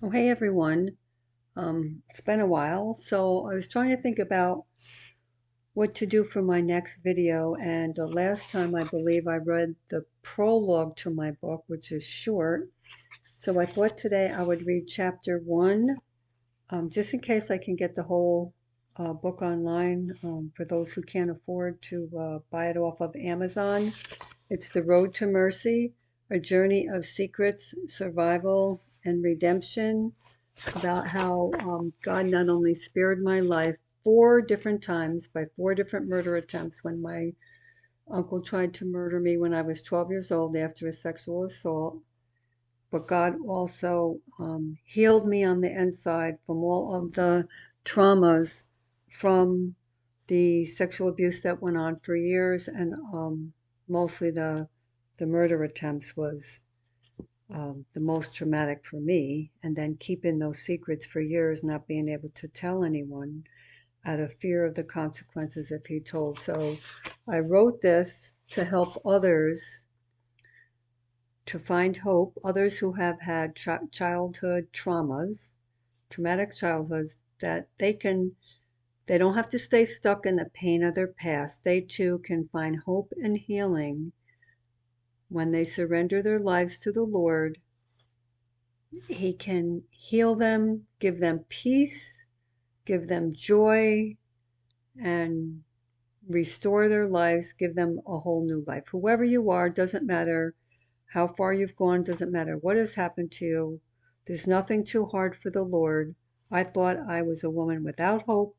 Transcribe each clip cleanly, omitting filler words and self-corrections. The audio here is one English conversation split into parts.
Oh, hey everyone. It's been a while, so I was trying to think about what to do for my next video, and the last time I believe I read the prologue to my book, which is short. So I thought today I would read chapter one, just in case I can get the whole book online for those who can't afford to buy it off of Amazon. It's The Road to Mercy, a journey of secrets, survival, and redemption, about how God not only spared my life 4 different times by 4 different murder attempts when my uncle tried to murder me when I was 12 years old after a sexual assault, but God also healed me on the inside from all of the traumas from the sexual abuse that went on for years, and mostly the murder attempts was the most traumatic for me, and then keeping those secrets for years, not being able to tell anyone out of fear of the consequences if he told. So I wrote this to help others to find hope, others who have had childhood traumas, traumatic childhoods, that they don't have to stay stuck in the pain of their past. They too can find hope and healing when they surrender their lives to the Lord. He can heal them, give them peace, give them joy, and restore their lives, give them a whole new life. Whoever you are, doesn't matter how far you've gone, doesn't matter what has happened to you. There's nothing too hard for the Lord. I thought I was a woman without hope,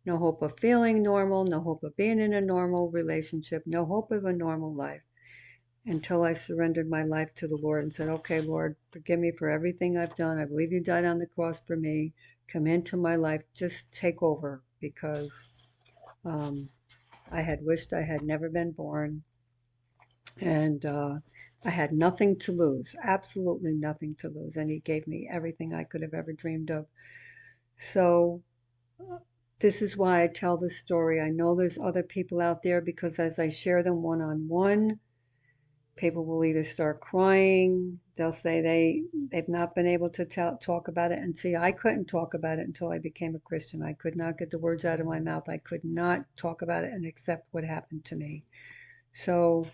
no hope of feeling normal, no hope of being in a normal relationship, no hope of a normal life, until I surrendered my life to the Lord and said, okay, Lord, forgive me for everything I've done. I believe you died on the cross for me. Come into my life. Just take over, because um, I had wished I had never been born, and I had nothing to lose, absolutely nothing to lose. And He gave me everything I could have ever dreamed of. So this is why I tell this story. I know there's other people out there, because as I share them one on one, people will either start crying, they'll say they've not been able to talk about it. And see, I couldn't talk about it until I became a Christian. I could not get the words out of my mouth. I could not talk about it and accept what happened to me. So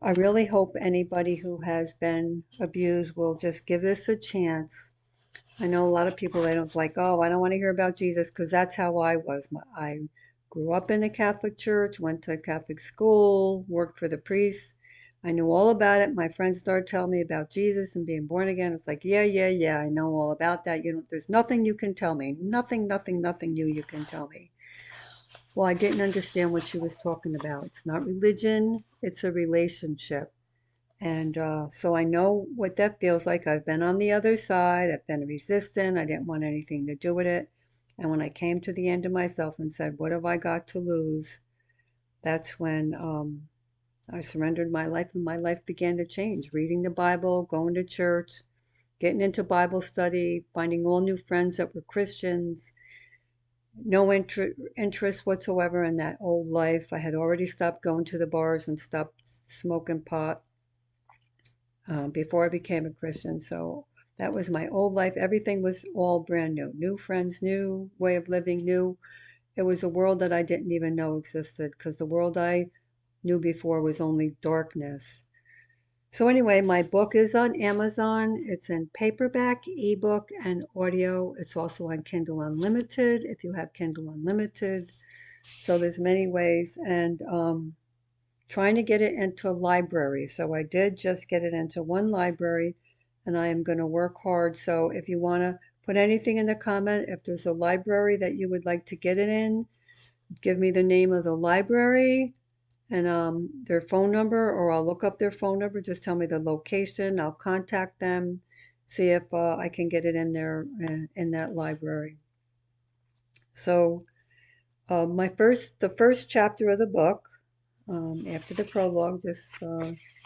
I really hope anybody who has been abused will just give this a chance. I know a lot of people, they don't like, oh, I don't want to hear about Jesus, because that's how I was. I grew up in the Catholic Church, went to Catholic school, worked for the priests. I knew all about it. My friends started telling me about Jesus and being born again. It's like, yeah, yeah, yeah, I know all about that. There's nothing you can tell me. Nothing, nothing, nothing new you can tell me. Well, I didn't understand what she was talking about. It's not religion, it's a relationship. And so I know what that feels like. I've been on the other side. I've been resistant. I didn't want anything to do with it. And when I came to the end of myself and said, what have I got to lose? That's when I surrendered my life, and my life began to change. Reading the Bible, going to church, getting into Bible study, finding all new friends that were Christians. No interest whatsoever in that old life. I had already stopped going to the bars and stopped smoking pot before I became a Christian. So that was my old life. Everything was all brand new. New friends, new way of living, new. It was a world that I didn't even know existed, because the world I knew before was only darkness. So anyway, my book is on Amazon. It's in paperback, ebook, and audio. It's also on Kindle Unlimited if you have Kindle Unlimited. So there's many ways, and trying to get it into libraries. So I did just get it into one library, and I am going to work hard. So if you want to put anything in the comment, if there's a library that you would like to get it in, give me the name of the library and their phone number, or I'll look up their phone number. Just tell me the location. I'll contact them, see if I can get it in there in that library. So the first chapter of the book, after the prologue, just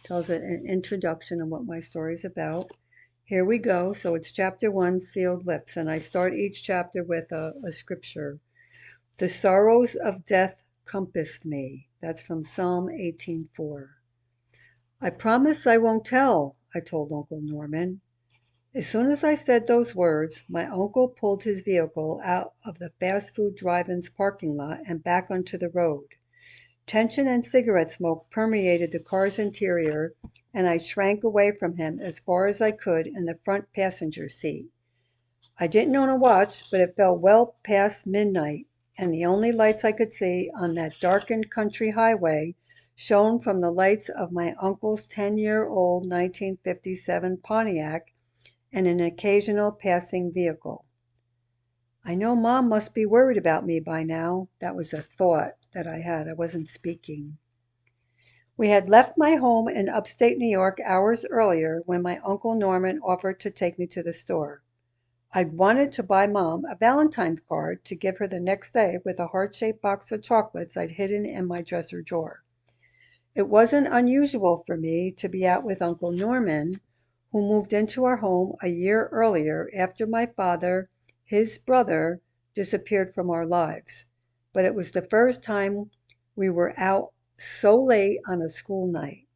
tells it an introduction of what my story is about. Here we go. So it's chapter one, Sealed Lips, and I start each chapter with a scripture. The sorrows of death compassed me. That's from Psalm 18:4. I promise I won't tell, I told Uncle Norman. As soon as I said those words, my uncle pulled his vehicle out of the fast food drive-in's parking lot and back onto the road. Tension and cigarette smoke permeated the car's interior, and I shrank away from him as far as I could in the front passenger seat. I didn't own a watch, but it fell well past midnight, and the only lights I could see on that darkened country highway shone from the lights of my uncle's 10-year-old 1957 Pontiac and an occasional passing vehicle. I know Mom must be worried about me by now. That was a thought that I had. I wasn't speaking. We had left my home in upstate New York hours earlier when my Uncle Norman offered to take me to the store. I'd wanted to buy Mom a Valentine's card to give her the next day with a heart-shaped box of chocolates I'd hidden in my dresser drawer. It wasn't unusual for me to be out with Uncle Norman, who moved into our home a year earlier after my father, his brother, disappeared from our lives. But it was the first time we were out so late on a school night.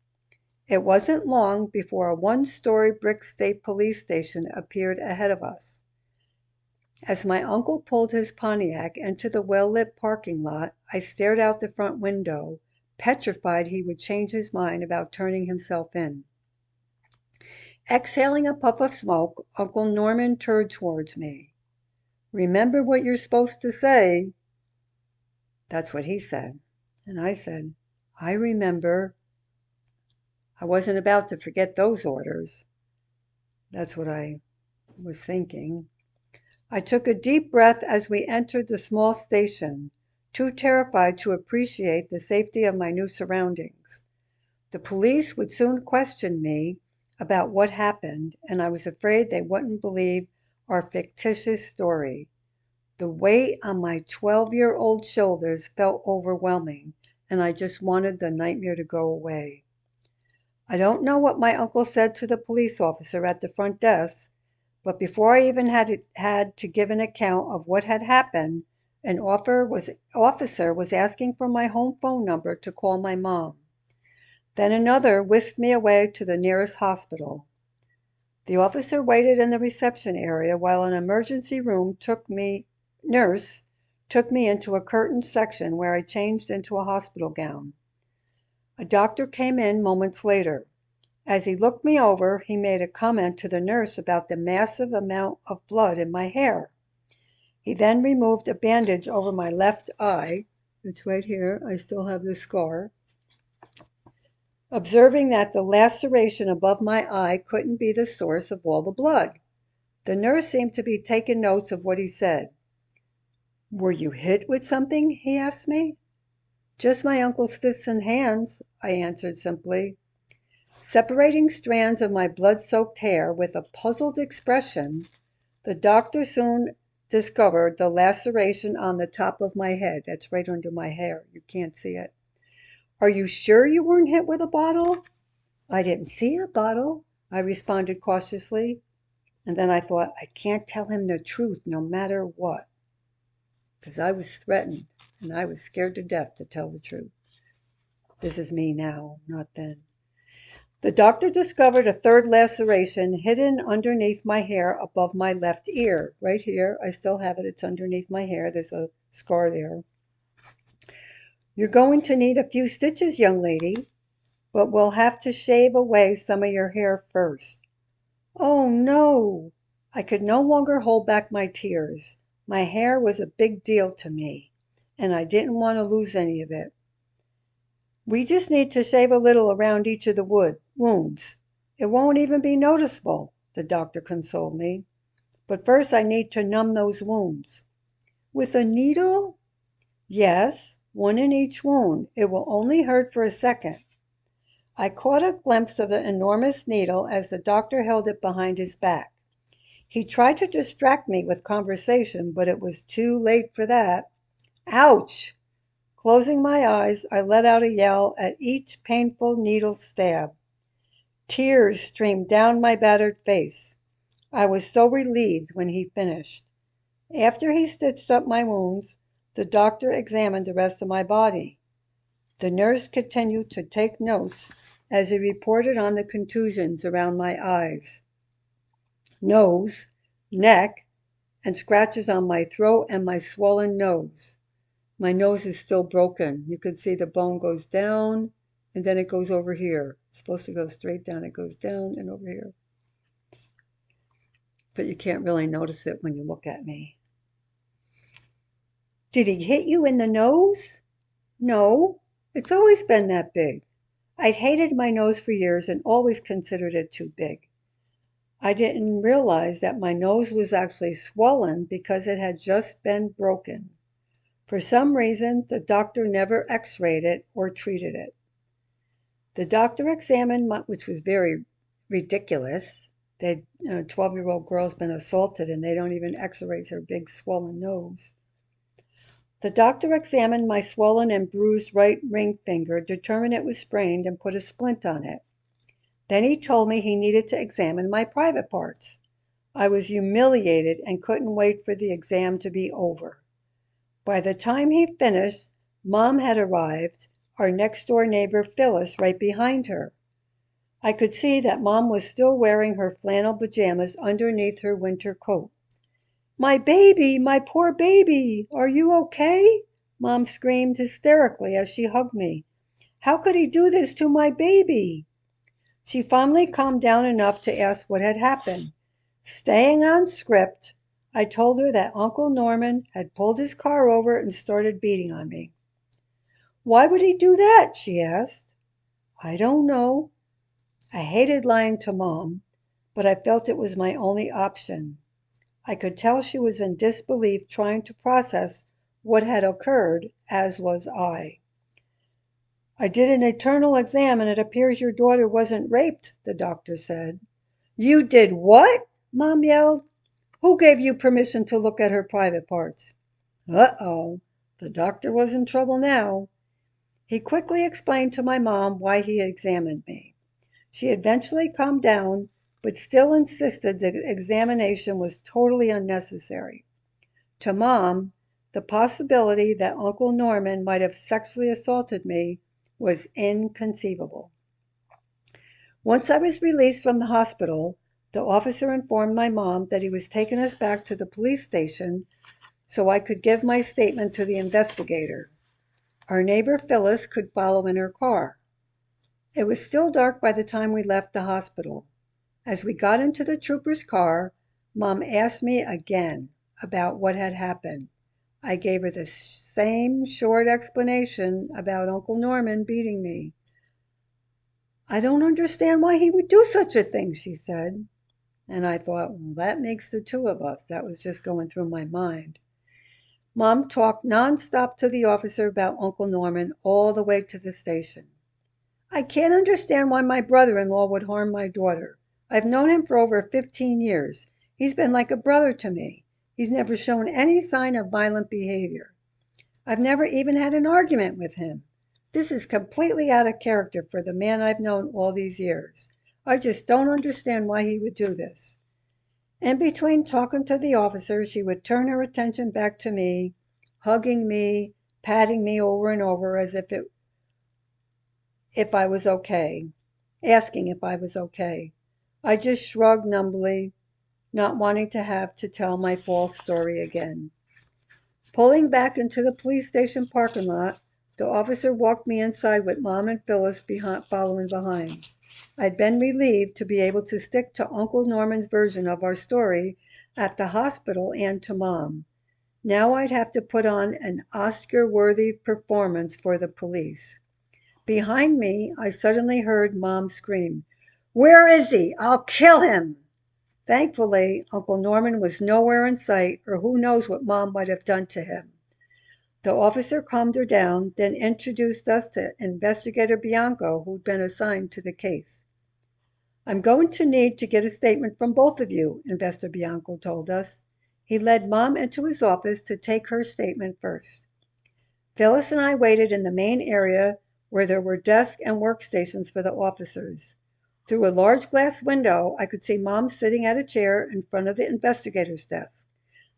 It wasn't long before a one-story brick state police station appeared ahead of us. As my uncle pulled his Pontiac into the well-lit parking lot, I stared out the front window, petrified he would change his mind about turning himself in. Exhaling a puff of smoke, Uncle Norman turned towards me. "Remember what you're supposed to say." That's what he said. And I said, "I remember." I wasn't about to forget those orders. That's what I was thinking. I took a deep breath as we entered the small station, too terrified to appreciate the safety of my new surroundings. The police would soon question me about what happened, and I was afraid they wouldn't believe our fictitious story. The weight on my 12-year-old shoulders felt overwhelming, and I just wanted the nightmare to go away. I don't know what my uncle said to the police officer at the front desk, but before I even had to give an account of what had happened, an officer was asking for my home phone number to call my mom. Then another whisked me away to the nearest hospital. The officer waited in the reception area while an emergency room nurse took me into a curtained section where I changed into a hospital gown. A doctor came in moments later. As he looked me over, he made a comment to the nurse about the massive amount of blood in my hair. He then removed a bandage over my left eye. It's right here. I still have the scar. Observing that the laceration above my eye couldn't be the source of all the blood. The nurse seemed to be taking notes of what he said. "Were you hit with something?" he asked me. "Just my uncle's fists and hands," I answered simply. Separating strands of my blood-soaked hair with a puzzled expression, the doctor soon discovered the laceration on the top of my head. That's right under my hair. You can't see it. "Are you sure you weren't hit with a bottle?" "I didn't see a bottle," I responded cautiously. And then I thought, I can't tell him the truth no matter what, because I was threatened and I was scared to death to tell the truth. This is me now, not then. The doctor discovered a third laceration hidden underneath my hair above my left ear. Right here, I still have it. It's underneath my hair. There's a scar there. "You're going to need a few stitches, young lady, but we'll have to shave away some of your hair first." Oh no! I could no longer hold back my tears. My hair was a big deal to me, and I didn't want to lose any of it. "We just need to shave a little around each of the wounds. It won't even be noticeable," the doctor consoled me. "But first I need to numb those wounds." "With a needle?" "Yes, one in each wound. It will only hurt for a second." I caught a glimpse of the enormous needle as the doctor held it behind his back. He tried to distract me with conversation, but it was too late for that. Ouch! Closing my eyes, I let out a yell at each painful needle stab. Tears streamed down my battered face. I was so relieved when he finished. After he stitched up my wounds, the doctor examined the rest of my body. The nurse continued to take notes as he reported on the contusions around my eyes. nose, neck, and scratches on my throat and my swollen nose. My nose is still broken. You can see the bone goes down and then it goes over here. It's supposed to go straight down. It goes down and over here. But you can't really notice it when you look at me. Did he hit you in the nose? No, it's always been that big. I'd hated my nose for years and always considered it too big. I didn't realize that my nose was actually swollen because it had just been broken. For some reason, the doctor never x-rayed it or treated it. The doctor examined which was very ridiculous. A 12-year-old girl's been assaulted and they don't even x-ray her big swollen nose. The doctor examined my swollen and bruised right ring finger, determined it was sprained, and put a splint on it. Then he told me he needed to examine my private parts. I was humiliated and couldn't wait for the exam to be over. By the time he finished, Mom had arrived, our next-door neighbor Phyllis right behind her. I could see that Mom was still wearing her flannel pajamas underneath her winter coat. "My baby, my poor baby, are you okay?" Mom screamed hysterically as she hugged me. "How could he do this to my baby?" She finally calmed down enough to ask what had happened. Staying on script, I told her that Uncle Norman had pulled his car over and started beating on me. "Why would he do that?" she asked. "I don't know." I hated lying to Mom, but I felt it was my only option. I could tell she was in disbelief, trying to process what had occurred, as was I. "I did an internal exam and it appears your daughter wasn't raped," the doctor said. "You did what?" Mom yelled. "Who gave you permission to look at her private parts?" Uh-oh, the doctor was in trouble now. He quickly explained to my mom why he had examined me. She eventually calmed down, but still insisted the examination was totally unnecessary. To Mom, the possibility that Uncle Norman might have sexually assaulted me was inconceivable. Once I was released from the hospital, the officer informed my mom that he was taking us back to the police station so I could give my statement to the investigator. Our neighbor Phyllis could follow in her car. It was still dark by the time we left the hospital. As we got into the trooper's car, Mom asked me again about what had happened. I gave her the same short explanation about Uncle Norman beating me. "I don't understand why he would do such a thing," she said. And I thought, well, that makes the two of us. That was just going through my mind. Mom talked nonstop to the officer about Uncle Norman all the way to the station. "I can't understand why my brother-in-law would harm my daughter. I've known him for over 15 years. He's been like a brother to me. He's never shown any sign of violent behavior. I've never even had an argument with him. This is completely out of character for the man I've known all these years. I just don't understand why he would do this." In between talking to the officer, she would turn her attention back to me, hugging me, patting me over and over as if I was okay, asking if I was okay. I just shrugged numbly, not wanting to have to tell my false story again. Pulling back into the police station parking lot, the officer walked me inside with Mom and Phyllis following behind. I'd been relieved to be able to stick to Uncle Norman's version of our story at the hospital and to Mom. Now I'd have to put on an Oscar-worthy performance for the police. Behind me, I suddenly heard Mom scream, "Where is he? I'll kill him!" Thankfully, Uncle Norman was nowhere in sight, or who knows what Mom might have done to him. The officer calmed her down, then introduced us to Investigator Bianco, who'd been assigned to the case. "I'm going to need to get a statement from both of you," Investigator Bianco told us. He led Mom into his office to take her statement first. Phyllis and I waited in the main area where there were desks and workstations for the officers. Through a large glass window, I could see Mom sitting at a chair in front of the investigator's desk.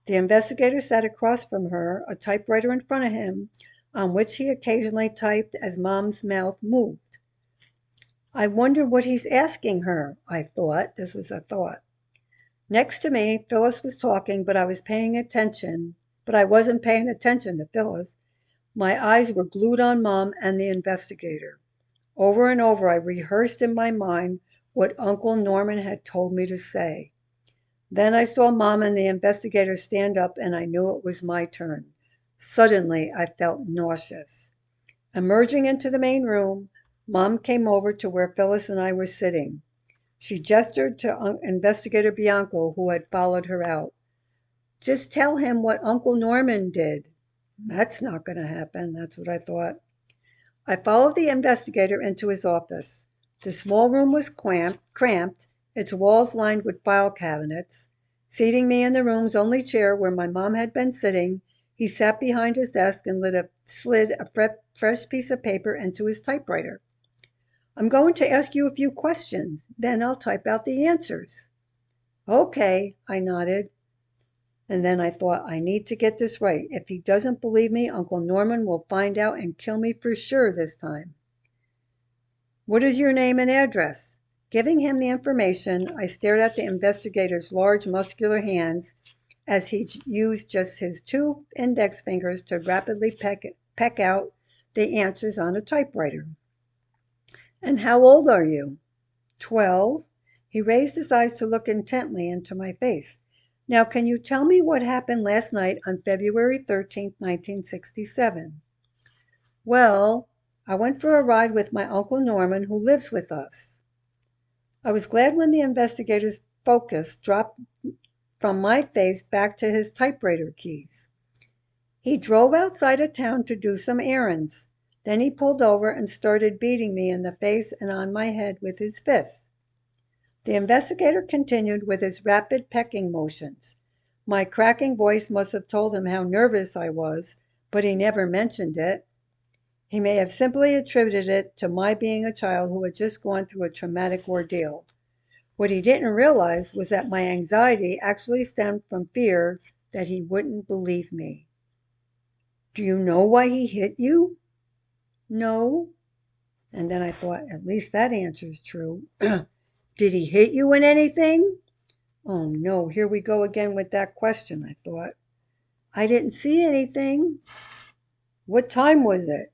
The investigator sat across from her, a typewriter in front of him, on which he occasionally typed as Mom's mouth moved. "I wonder what he's asking her," I thought. This was a thought. Next to me, Phyllis was talking, but I wasn't paying attention to Phyllis. My eyes were glued on Mom and the investigator. Over and over, I rehearsed in my mind what Uncle Norman had told me to say. Then I saw Mom and the investigator stand up, and I knew it was my turn. Suddenly, I felt nauseous. Emerging into the main room, Mom came over to where Phyllis and I were sitting. She gestured to Investigator Bianco, who had followed her out. Just tell him what Uncle Norman did. That's not going to happen, that's what I thought. I followed the investigator into his office. The small room was cramped, its walls lined with file cabinets. Seating me in the room's only chair where my mom had been sitting, he sat behind his desk and slid a fresh piece of paper into his typewriter. I'm going to ask you a few questions, then I'll type out the answers. Okay, I nodded. And then I thought, I need to get this right. If he doesn't believe me, Uncle Norman will find out and kill me for sure this time. What is your name and address? Giving him the information, I stared at the investigator's large, muscular hands as he used just his two index fingers to rapidly peck out the answers on a typewriter. And how old are you? 12. He raised his eyes to look intently into my face. Now, can you tell me what happened last night on February 13th, 1967? Well, I went for a ride with my Uncle Norman, who lives with us. I was glad when the investigator's focus dropped from my face back to his typewriter keys. He drove outside of town to do some errands. Then he pulled over and started beating me in the face and on my head with his fists. The investigator continued with his rapid pecking motions. My cracking voice must have told him how nervous I was, but he never mentioned it. He may have simply attributed it to my being a child who had just gone through a traumatic ordeal. What he didn't realize was that my anxiety actually stemmed from fear that he wouldn't believe me. Do you know why he hit you? No. And then I thought, at least that answer is true. Did he hit you in anything? Oh no, here we go again with that question, I thought. I didn't see anything. What time was it?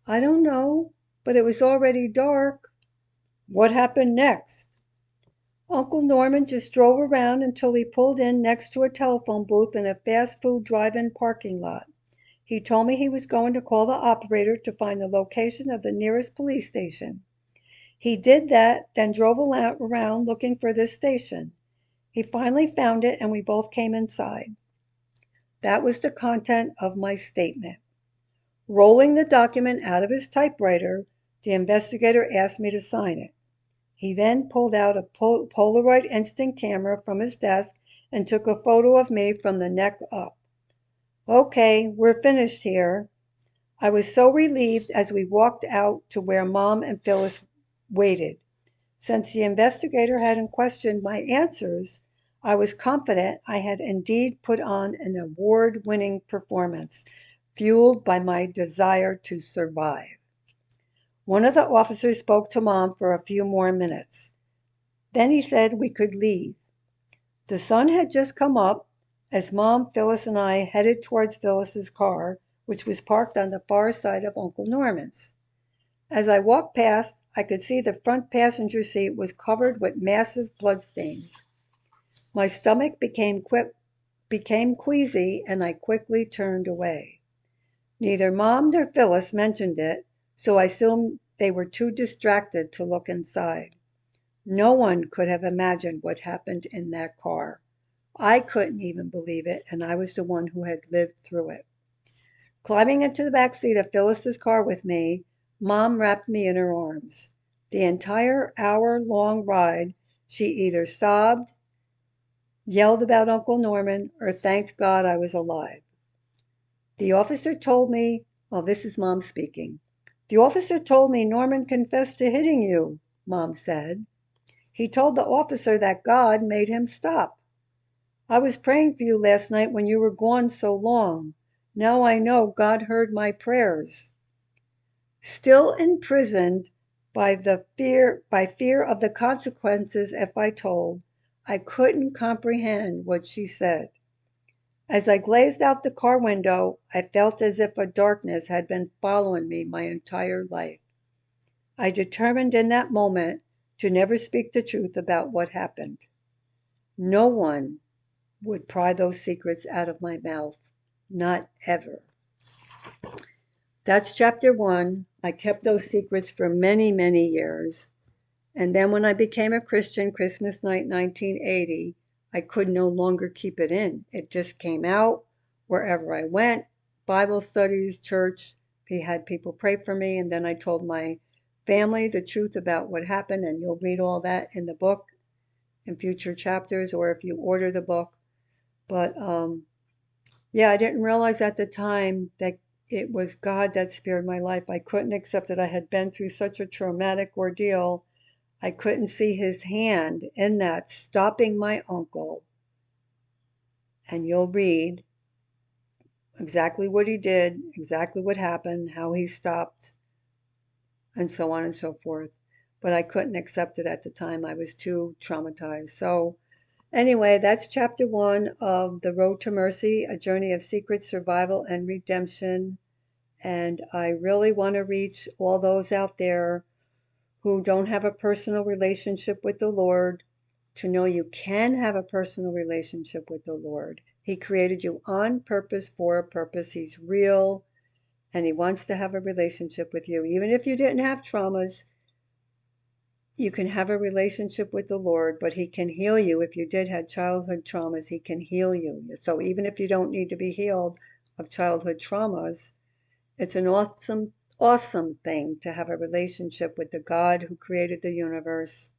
I don't know, but it was already dark. What happened next? Uncle Norman just drove around until he pulled in next to a telephone booth in a fast food drive-in parking lot. He told me he was going to call the operator to find the location of the nearest police station. He did that, then drove around looking for this station. He finally found it and we both came inside. That was the content of my statement. Rolling the document out of his typewriter, the investigator asked me to sign it. He then pulled out a Polaroid instant camera from his desk and took a photo of me from the neck up. Okay, we're finished here. I was so relieved as we walked out to where Mom and Phyllis waited. Since the investigator hadn't questioned my answers, I was confident I had indeed put on an award-winning performance, fueled by my desire to survive. One of the officers spoke to Mom for a few more minutes. Then he said we could leave. The sun had just come up as Mom, Phyllis, and I headed towards Phyllis's car, which was parked on the far side of Uncle Norman's. As I walked past, I could see the front passenger seat was covered with massive bloodstains. My stomach became queasy and I quickly turned away. Neither Mom nor Phyllis mentioned it, so I assumed they were too distracted to look inside. No one could have imagined what happened in that car. I couldn't even believe it, and I was the one who had lived through it. Climbing into the back seat of Phyllis's car with me, Mom wrapped me in her arms. The entire hour-long ride, she either sobbed, yelled about Uncle Norman, or thanked God I was alive. The officer told me, oh, this is Mom speaking. The officer told me Norman confessed to hitting you, Mom said. He told the officer that God made him stop. I was praying for you last night when you were gone so long. Now I know God heard my prayers. Still imprisoned by fear of the consequences if I told, I couldn't comprehend what she said. As I gazed out the car window, I felt as if a darkness had been following me my entire life. I determined in that moment to never speak the truth about what happened. No one would pry those secrets out of my mouth. Not ever. That's chapter 1. I kept those secrets for many, many years. And then when I became a Christian, Christmas night 1980, I could no longer keep it in. It just came out wherever I went, Bible studies, church. He had people pray for me. And then I told my family the truth about what happened. And you'll read all that in the book in future chapters, or if you order the book. But yeah, I didn't realize at the time that it was God that spared my life. I couldn't accept that I had been through such a traumatic ordeal. I couldn't see his hand in that stopping my uncle. And you'll read exactly what he did, exactly what happened, how he stopped, and so on and so forth. But I couldn't accept it at the time. I was too traumatized. So anyway, that's chapter 1 of The Road to Mercy, A Journey of Secret Survival and Redemption. And I really want to reach all those out there who don't have a personal relationship with the Lord to know you can have a personal relationship with the Lord. He created you on purpose for a purpose. He's real and he wants to have a relationship with you. Even if you didn't have traumas, you can have a relationship with the Lord, but he can heal you. If you did have childhood traumas, he can heal you. So even if you don't need to be healed of childhood traumas, it's an awesome, awesome thing to have a relationship with the God who created the universe.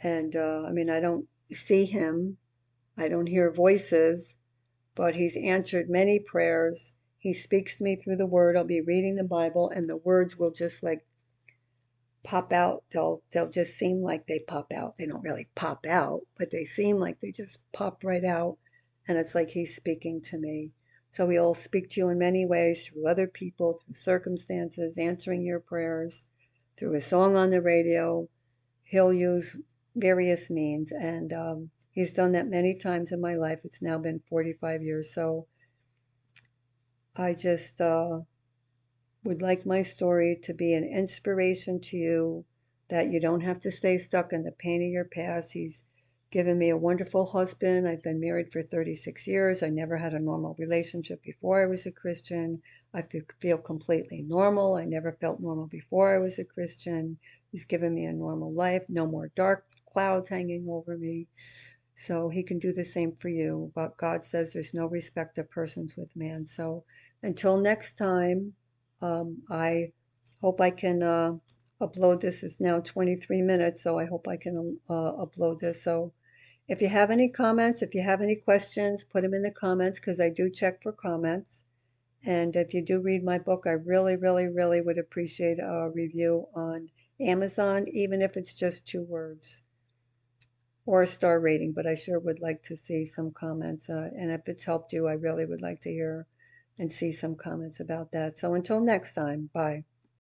And I mean, I don't see him, I don't hear voices, but he's answered many prayers. He speaks to me through the word. I'll be reading the Bible, and the words will just like pop out. They'll just seem like they pop out. They don't really pop out, but they seem like they just pop right out. And it's like he's speaking to me. So he'll speak to you in many ways, through other people, through circumstances, answering your prayers, through a song on the radio. He'll use various means, and he's done that many times in my life. It's now been 45 years. So I just would like my story to be an inspiration to you, that you don't have to stay stuck in the pain of your past. He's given me a wonderful husband. I've been married for 36 years. I never had a normal relationship before I was a Christian. I feel completely normal. I never felt normal before I was a Christian. He's given me a normal life, no more dark clouds hanging over me. So he can do the same for you. But God says there's no respect of persons with man. So until next time, I hope I can upload this. It's now 23 minutes, so I hope I can upload this. So if you have any comments, if you have any questions, put them in the comments, because I do check for comments. And if you do read my book, I really, really, really would appreciate a review on Amazon, even if it's just 2 words, or a star rating. But I sure would like to see some comments. And if it's helped you, I really would like to hear and see some comments about that. So until next time, bye.